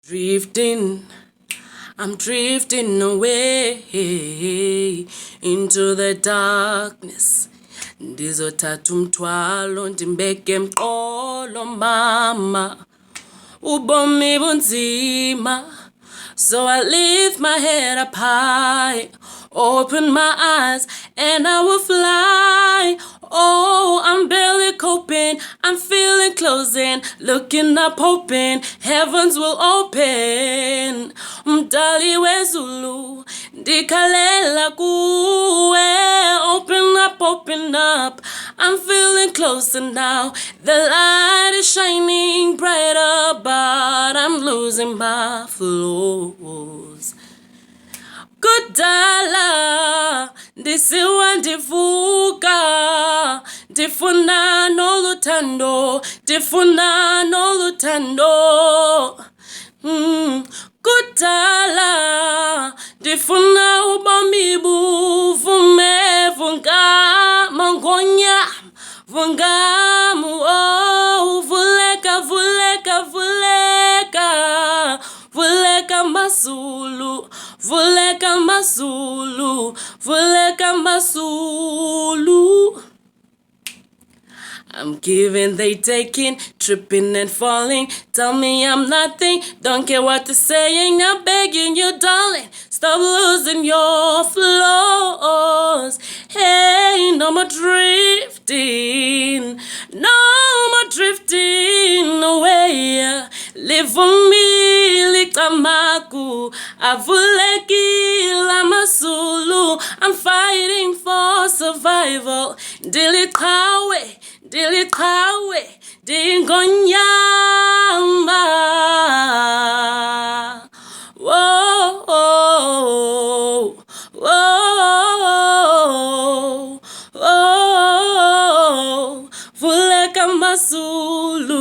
Drifting, I'm drifting away into the darkness. Ndizothatha umthwalo ndimbeke emqolo mama. Ubomi bunzima. So I lift my head up high, open my eyes, and I will fly. Oh, I'm barely coping, I'm feeling closing, looking up hoping heavens will open. Mdali wezulu, ndikhalela kuwe, open up, I'm feeling closer now. The light is shining brighter, but I'm losing my flows. Kudala, ndisiwa ndivuka, ndifuna noluthando, ndifuna noluthando. Kudala, ndifuna ubomi buvume vungama ngonya, vungamu oh, vuleka, vuleka, vuleka, vuleka Amazulu, vuleka Amazulu, vuleka Amazulu. I'm giving, they taking, tripping and falling. Tell me I'm nothing, don't care what they're saying. I'm begging you, darling, stop losing your flows. Hey, no more drifting, no more drifting away. Live for me, liktamaku, avuleki Amazulu. I'm fighting for survival. Dilikawe, dilikawe, dingonyama. Whoa, whoa, whoa, whoa, vuleka Amazulu.